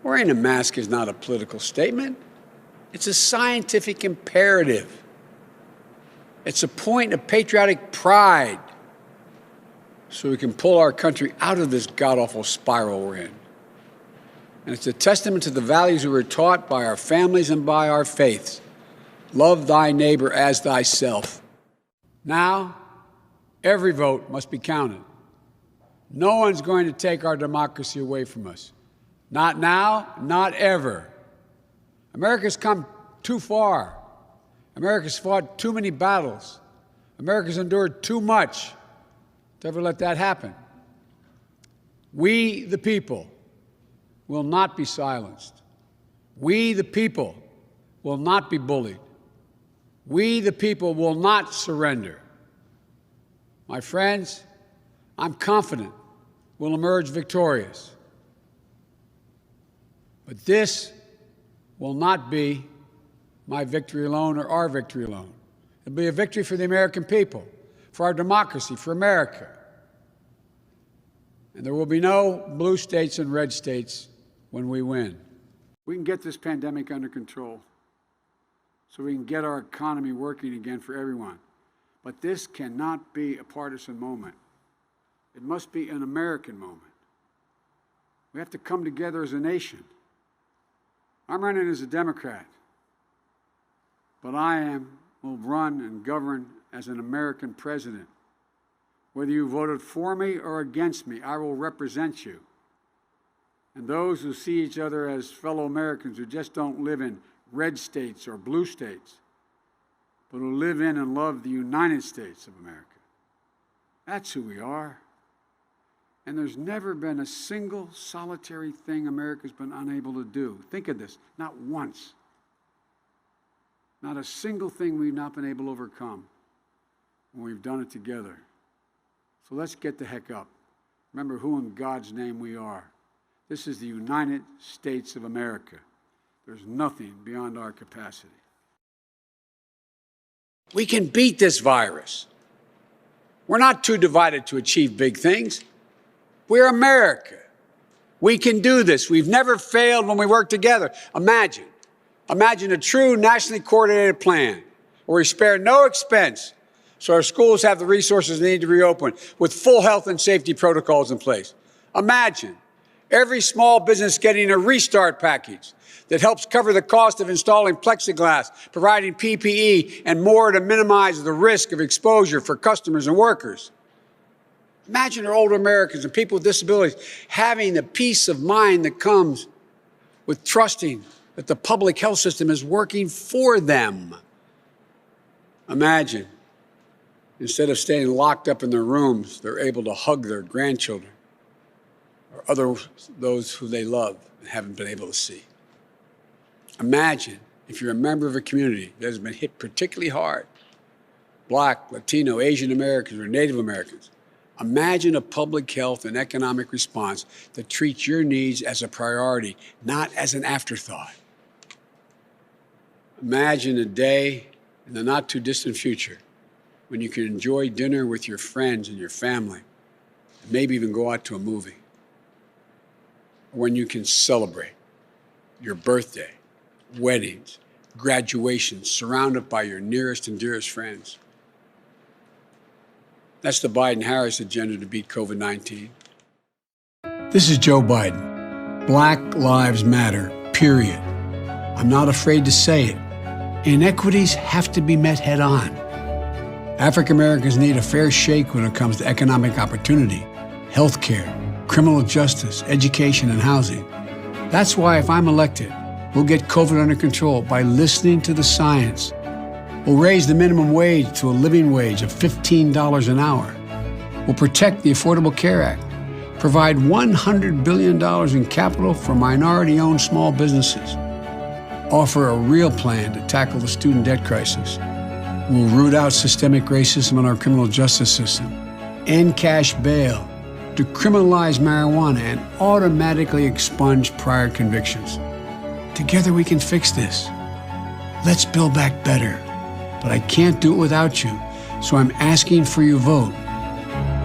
Wearing a mask is not a political statement. It's a scientific imperative. It's a point of patriotic pride so we can pull our country out of this god-awful spiral we're in. And it's a testament to the values we were taught by our families and by our faiths. Love thy neighbor as thyself. Now, every vote must be counted. No one's going to take our democracy away from us. Not now, not ever. America's come too far. America's fought too many battles. America's endured too much to ever let that happen. We, the people, will not be silenced. We, the people, will not be bullied. We, the people, will not surrender. My friends, I'm confident we'll emerge victorious. But this will not be my victory alone or our victory alone. It'll be a victory for the American people, for our democracy, for America. And there will be no blue states and red states when we win. We can get this pandemic under control so we can get our economy working again for everyone. But this cannot be a partisan moment. It must be an American moment. We have to come together as a nation. I'm running as a Democrat, but will run and govern as an American president. Whether you voted for me or against me, I will represent you. And those who see each other as fellow Americans who just don't live in red states or blue states, but who live in and love the United States of America. That's who we are. And there's never been a single solitary thing America's been unable to do. Think of this, not once. Not a single thing we've not been able to overcome when we've done it together. So let's get the heck up. Remember who in God's name we are. This is the United States of America. There's nothing beyond our capacity. We can beat this virus. We're not too divided to achieve big things. We're America. We can do this. We've never failed when we work together. Imagine a true nationally coordinated plan where we spare no expense so our schools have the resources they need to reopen with full health and safety protocols in place. Imagine every small business getting a restart package that helps cover the cost of installing plexiglass, providing PPE, and more to minimize the risk of exposure for customers and workers. Imagine our older Americans and people with disabilities having the peace of mind that comes with trusting that the public health system is working for them. Imagine, instead of staying locked up in their rooms, they're able to hug their grandchildren or those who they love and haven't been able to see. Imagine if you're a member of a community that has been hit particularly hard, Black, Latino, Asian Americans, or Native Americans. Imagine a public health and economic response that treats your needs as a priority, not as an afterthought. Imagine a day in the not too distant future when you can enjoy dinner with your friends and your family, and maybe even go out to a movie. Or when you can celebrate your birthday, weddings, graduations, surrounded by your nearest and dearest friends. That's the Biden-Harris agenda to beat COVID-19. This is Joe Biden. Black Lives Matter, period. I'm not afraid to say it. Inequities have to be met head on. African Americans need a fair shake when it comes to economic opportunity, healthcare, criminal justice, education, and housing. That's why if I'm elected, we'll get COVID under control by listening to the science. We'll raise the minimum wage to a living wage of $15 an hour. We'll protect the Affordable Care Act, provide $100 billion in capital for minority-owned small businesses, offer a real plan to tackle the student debt crisis. We'll root out systemic racism in our criminal justice system, end cash bail, decriminalize marijuana, and automatically expunge prior convictions. Together we can fix this. Let's build back better. But I can't do it without you, so I'm asking for your vote